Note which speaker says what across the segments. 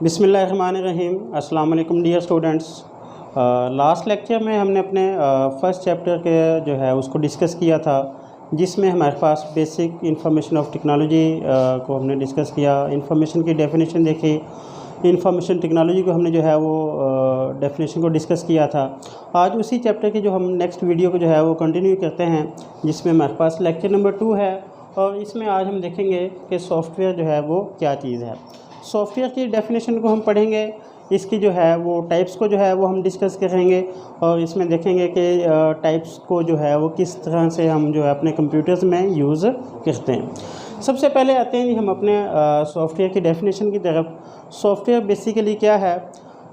Speaker 1: बिस्मिल्लाहिर्रहमानिर्रहीम। अस्सलाम वालेकुम डियर स्टूडेंट्स। लास्ट लेक्चर में हमने अपने फर्स्ट चैप्टर के जो है उसको डिस्कस किया था, जिसमें हमारे पास बेसिक इंफॉर्मेशन ऑफ टेक्नोलॉजी को हमने डिस्कस किया, इंफॉर्मेशन की डेफिनेशन देखी, इंफॉर्मेशन टेक्नोलॉजी को हमने जो है वो डेफिनेशन को डिस्कस किया था। आज उसी चैप्टर की जो हम नेक्स्ट वीडियो को जो है वो कंटिन्यू करते हैं, जिसमें हमारे पास लेक्चर नंबर 2 है और इसमें आज हम देखेंगे कि सॉफ्टवेयर जो है वो क्या चीज़ है। सॉफ्टवेयर की डेफिनेशन को हम पढ़ेंगे, इसकी जो है वो टाइप्स को जो है वो हम डिस्कस करेंगे और इसमें देखेंगे कि टाइप्स को जो है वो किस तरह से हम जो है अपने कंप्यूटर्स में यूज़ करते हैं। सबसे पहले आते हैं हम अपने सॉफ्टवेयर की डेफिनेशन की तरफ। सॉफ्टवेयर बेसिकली क्या है?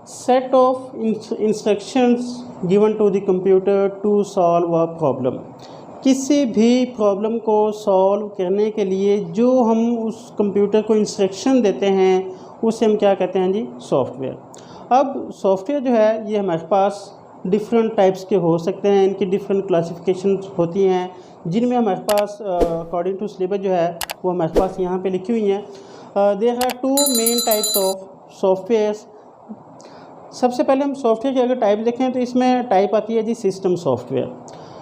Speaker 1: Set of instructions given to the computer to solve a problem. किसी भी प्रॉब्लम को सॉल्व करने के लिए जो हम उस कंप्यूटर को इंस्ट्रक्शन देते हैं उसे हम क्या कहते हैं जी? सॉफ्टवेयर। अब सॉफ्टवेयर जो है ये हमारे पास डिफरेंट टाइप्स के हो सकते हैं, इनकी डिफरेंट क्लासिफिकेशन होती हैं, जिनमें हमारे पास अकॉर्डिंग टू सिलेबस जो है वो हमारे पास यहाँ पे लिखी हुई हैं। There are 2 main types of softwares. सबसे पहले हम सॉफ्टवेयर की अगर टाइप देखें तो इसमें टाइप आती है जी सिस्टम सॉफ्टवेयर।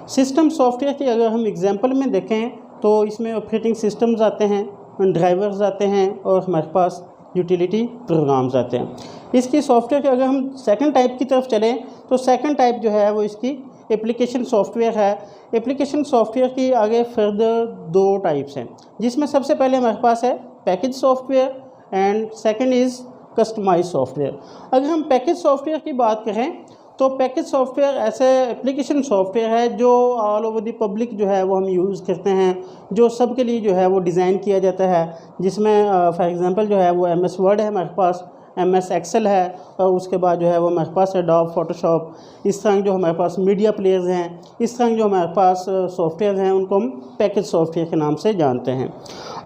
Speaker 1: सिस्टम सॉफ्टवेयर की अगर हम एग्जांपल में देखें तो इसमें ऑपरेटिंग सिस्टम्स आते हैं, ड्राइवर्स आते हैं और हमारे पास यूटिलिटी प्रोग्राम्स आते हैं। इसकी सॉफ्टवेयर के अगर हम सेकंड टाइप की तरफ चलें तो सेकंड टाइप जो है वो इसकी एप्लीकेशन सॉफ्टवेयर है। एप्लीकेशन सॉफ्टवेयर की आगे फर्दर 2 टाइप्स हैं, जिसमें सबसे पहले हमारे पास है package software and second is customize software. अगर हम पैकेज सॉफ्टवेयर की बात करें तो पैकेज सॉफ्टवेयर ऐसे एप्लीकेशन सॉफ्टवेयर है जो ऑल ओवर द पब्लिक जो है वो हम यूज़ करते हैं, जो सब के लिए जो है वो डिज़ाइन किया जाता है, जिसमें फॉर एग्जांपल जो है वो MS वर्ड है हमारे पास, MS एक्सेल है और उसके बाद जो है वो हमारे पास एडोब फोटोशॉप। इस तरह जो हमारे पास मीडिया प्लेयर्स हैं, इस तरह जो हमारे पास सॉफ्टवेयर हैं उनको हम पैकेज सॉफ्टवेयर के नाम से जानते हैं।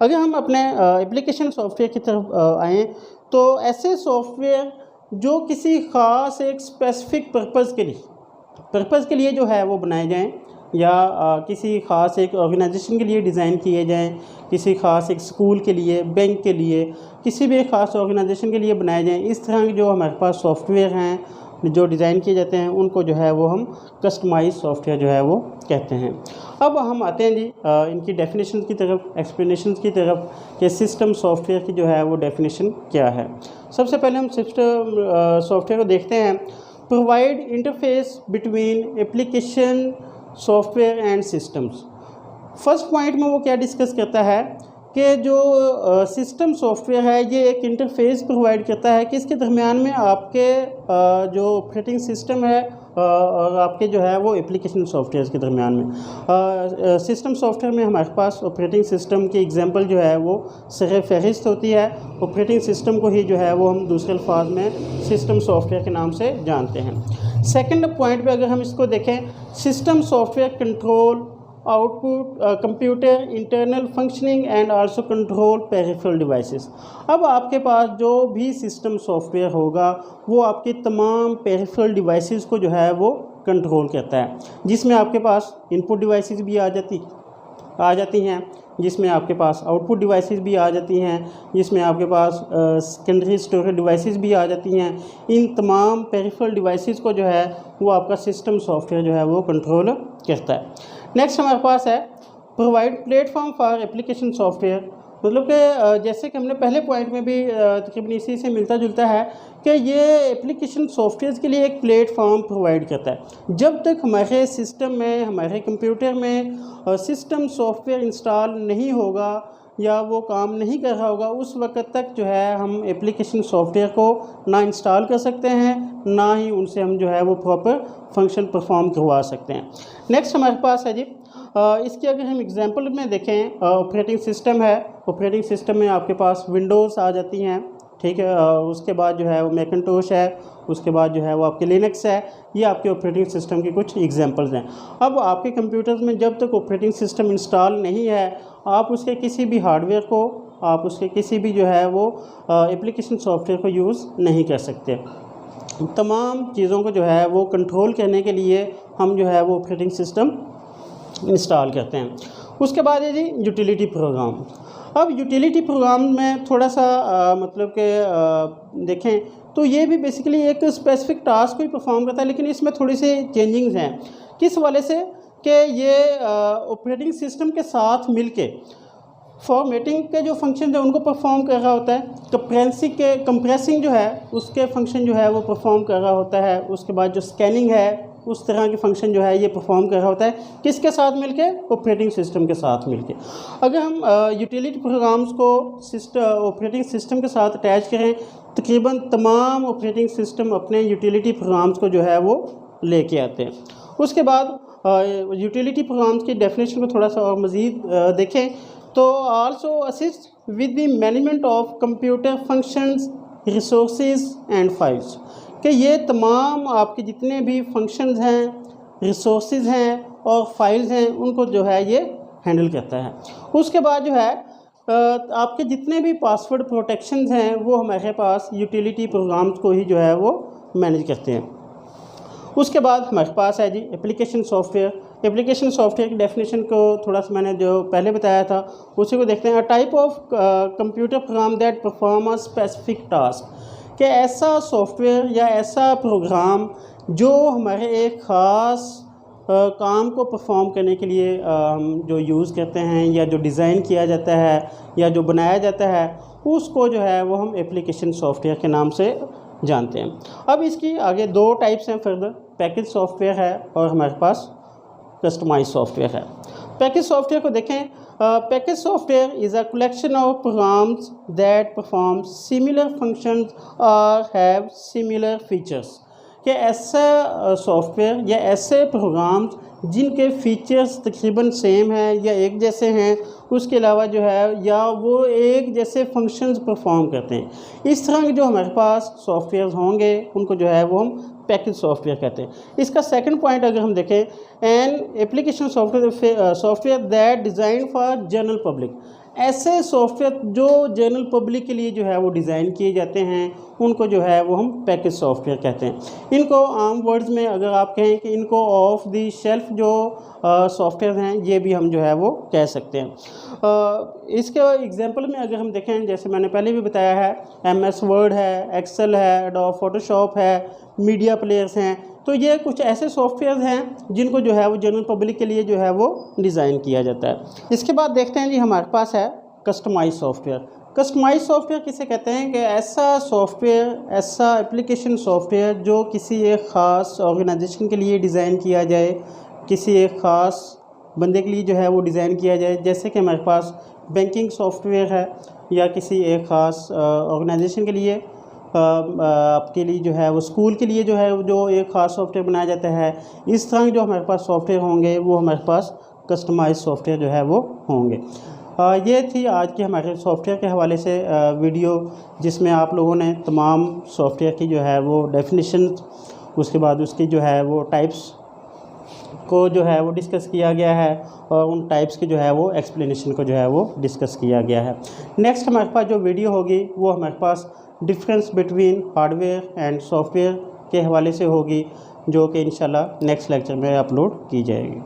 Speaker 1: अगर हम अपने एप्लीकेशन सॉफ्टवेयर की तरफ आएँ तो ऐसे सॉफ्टवेयर जो किसी ख़ास एक स्पेसिफिक पर्पज़ के लिए जो है वो बनाए जाएं या किसी ख़ास एक ऑर्गेनाइजेशन के लिए डिज़ाइन किए जाएं, किसी ख़ास एक स्कूल के लिए, बैंक के लिए, किसी भी ख़ास ऑर्गेनाइजेशन के लिए बनाए जाएं। इस तरह के जो हमारे पास सॉफ्टवेयर हैं जो डिज़ाइन किए जाते हैं उनको जो है वो हम कस्टमाइज सॉफ्टवेयर जो है वो कहते हैं। अब हम आते हैं जी इनकी डेफिनेशन की तरफ, एक्सप्लेनेशन की तरफ कि सिस्टम सॉफ्टवेयर की जो है वो डेफिनेशन क्या है। सबसे पहले हम सिस्टम सॉफ्टवेयर को देखते हैं। Provide interface between application software and systems. First point में वो क्या डिस्कस करता है कि जो सिस्टम सॉफ्टवेयर है ये एक इंटरफेस प्रोवाइड करता है कि इसके दरमियान में आपके जो ऑपरेटिंग सिस्टम है और आपके जो है वो एप्लीकेशन सॉफ्टवेयर के दरमियान में सिस्टम सॉफ्टवेयर में हमारे पास ऑपरेटिंग सिस्टम की एग्जांपल जो है वो सर फहरिस्त होती है। ऑपरेटिंग सिस्टम को ही जो है वो हम दूसरे अल्फाज में सिस्टम सॉफ्टवेयर के नाम से जानते हैं। सेकंड पॉइंट पे अगर हम इसको देखें, system software control output computer internal functioning and also control peripheral devices. अब आपके पास जो भी सिस्टम सॉफ्टवेयर होगा वो आपके तमाम पेरिफेरल डिवाइसेस को जो है वो कंट्रोल करता है, जिसमें आपके पास इनपुट डिवाइसेस भी आ जाती हैं, जिसमें आपके पास आउटपुट डिवाइसेस भी आ जाती हैं, जिसमें आपके पास सेकेंडरी स्टोरेज डिवाइसेस भी आ जाती हैं। इन तमाम पेरिफेरल डिवाइसेस को जो है वो आपका सिस्टम सॉफ्टवेयर जो है वो कंट्रोल करता है। नेक्स्ट हमारे पास है provide platform for application software. मतलब कि जैसे कि हमने पहले पॉइंट में भी तकरीबन इसी से मिलता जुलता है कि ये एप्लीकेशन सॉफ्टवेयर के लिए एक प्लेटफॉर्म प्रोवाइड करता है। जब तक हमारे सिस्टम में, हमारे कंप्यूटर में सिस्टम सॉफ्टवेयर इंस्टॉल नहीं होगा या वो काम नहीं कर रहा होगा, उस वक्त तक जो है हम एप्लीकेशन सॉफ्टवेयर को ना इंस्टॉल कर सकते हैं, ना ही उनसे हम जो है वो प्रॉपर फंक्शन परफॉर्म करवा सकते हैं। नेक्स्ट हमारे पास है जी इसकी अगर हम एग्जांपल में देखें, ऑपरेटिंग सिस्टम है। ऑपरेटिंग सिस्टम में आपके पास विंडोज़ आ जाती हैं, ठीक है, उसके बाद जो है वो मैकिन्टोश है, उसके बाद जो है वो आपके लिनक्स है। ये आपके ऑपरेटिंग सिस्टम के कुछ एग्जांपल्स हैं। अब आपके कंप्यूटर्स में जब तक ऑपरेटिंग सिस्टम इंस्टॉल नहीं है, आप उसके किसी भी हार्डवेयर को, आप उसके किसी भी जो है वो एप्लीकेशन सॉफ्टवेयर को यूज़ नहीं कर सकते। तमाम चीज़ों को जो है वो कंट्रोल करने के लिए हम जो है वो ऑपरेटिंग सिस्टम इंस्टॉल करते हैं। उसके बाद है जी यूटिलिटी प्रोग्राम। अब यूटिलिटी प्रोग्राम में थोड़ा सा मतलब कि देखें तो ये भी बेसिकली एक स्पेसिफिक टास्क को ही परफॉर्म करता है, लेकिन इसमें थोड़ी सी चेंजिंग्स हैं। किस वाले से कि ये ऑपरेटिंग सिस्टम के साथ मिलके फॉर्मेटिंग के जो फंक्शन है उनको परफॉर्म कर रहा होता है। कंप्रेसिंग जो है उसके फंक्शन जो है वो परफॉर्म कर रहा होता है। उसके बाद जो स्कैनिंग है उस तरह के फंक्शन जो है ये परफॉर्म कर रहा होता है, किसके साथ मिलके? ऑपरेटिंग सिस्टम के साथ मिलके। अगर हम यूटिलिटी प्रोग्राम्स को ऑपरेटिंग सिस्टम के साथ अटैच करें, तकरीबन तमाम ऑपरेटिंग सिस्टम अपने यूटिलिटी प्रोग्राम्स को जो है वो लेके आते हैं। उसके बाद यूटिलिटी प्रोग्राम्स की डेफिनेशन को थोड़ा सा और मज़ीद देखें तो also assist with the management of computer functions, resources and files, कि ये तमाम आपके जितने भी फंक्शंस हैं, रिसोर्सेज हैं और फाइल्स हैं उनको जो है ये हैंडल करता है। उसके बाद जो है आपके जितने भी पासवर्ड प्रोटेक्शंस हैं वो हमारे पास यूटिलिटी प्रोग्राम्स को ही जो है वो मैनेज करते हैं। उसके बाद हमारे पास है जी एप्लीकेशन सॉफ्टवेयर। एप्लीकेशन सॉफ्टवेयर की डेफिनेशन को थोड़ा सा मैंने जो पहले बताया था उसी को देखते हैं। A type of computer program that perform a specific task, कि ऐसा सॉफ्टवेयर या ऐसा प्रोग्राम जो हमारे एक ख़ास काम को परफॉर्म करने के लिए हम जो यूज़ करते हैं या जो डिज़ाइन किया जाता है या जो बनाया जाता है उसको जो है वो हम एप्लीकेशन सॉफ्टवेयर के नाम से जानते हैं। अब इसकी आगे दो टाइप्स हैं फर्दर, पैकेज सॉफ्टवेयर है और हमारे पास कस्टमाइज सॉफ्टवेयर है। पैकेज सॉफ्टवेयर को देखें, package software is a collection of programs that perform similar functions और हैव सिमिलर फीचर्स, कि ऐसा सॉफ्टवेयर या ऐसे प्रोग्राम्स जिनके फीचर्स तकरीबन सेम हैं या एक जैसे हैं, उसके अलावा जो है या वो एक जैसे फंक्शंस परफॉर्म करते हैं। इस तरह के जो हमारे पास सॉफ्टवेयर होंगे उनको जो है वो हम पैकेज सॉफ्टवेयर कहते हैं। इसका सेकंड पॉइंट अगर हम देखें, an application software that design for general public, ऐसे सॉफ्टवेयर जो जनरल पब्लिक के लिए जो है वो डिज़ाइन किए जाते हैं उनको जो है वो हम पैकेज सॉफ्टवेयर कहते हैं। इनको आम वर्ड्स में अगर आप कहें कि इनको ऑफ द शेल्फ जो सॉफ्टवेयर हैं ये भी हम जो है वो कह सकते हैं। इसके एग्जांपल में अगर हम देखें, जैसे मैंने पहले भी बताया है, MS वर्ड है, एक्सेल है, एडोब फोटोशॉप है, मीडिया प्लेयर्स हैं, तो ये कुछ ऐसे सॉफ्टवेयर हैं जिनको जो है वो जनरल पब्लिक के लिए जो है वो डिज़ाइन किया जाता है। इसके बाद देखते हैं जी हमारे पास है कस्टमाइज सॉफ्टवेयर। कस्टमाइज सॉफ्टवेयर किसे कहते हैं? कि ऐसा सॉफ्टवेयर, ऐसा एप्लीकेशन सॉफ्टवेयर जो किसी एक ख़ास ऑर्गेनाइजेशन के लिए डिज़ाइन किया जाए, किसी एक ख़ास बंदे के लिए जो है वो डिज़ाइन किया जाए। जैसे कि हमारे पास बैंकिंग सॉफ्टवेयर है या किसी एक ख़ास ऑर्गेनाइजेशन के लिए, आपके लिए जो है वो स्कूल के लिए जो है जो एक ख़ास सॉफ्टवेयर बनाया जाता है। इस तरह जो हमारे पास सॉफ्टवेयर होंगे वो हमारे पास कस्टमाइज सॉफ्टवेयर जो है वो होंगे। ये थी आज की हमारे सॉफ्टवेयर के हवाले से वीडियो, जिसमें आप लोगों ने तमाम सॉफ्टवेयर की जो है वो डेफिनेशन, उसके बाद उसकी जो है वो टाइप्स को जो है वो डिस्कस किया गया है और उन टाइप्स की जो है वो एक्सप्लेनेशन को जो है वो डिस्कस किया गया है। नेक्स्ट हमारे पास जो वीडियो होगी वो हमारे पास difference between hardware and software के हवाले से होगी, जो कि इंशाल्लाह नेक्स्ट लेक्चर में अपलोड की जाएगी।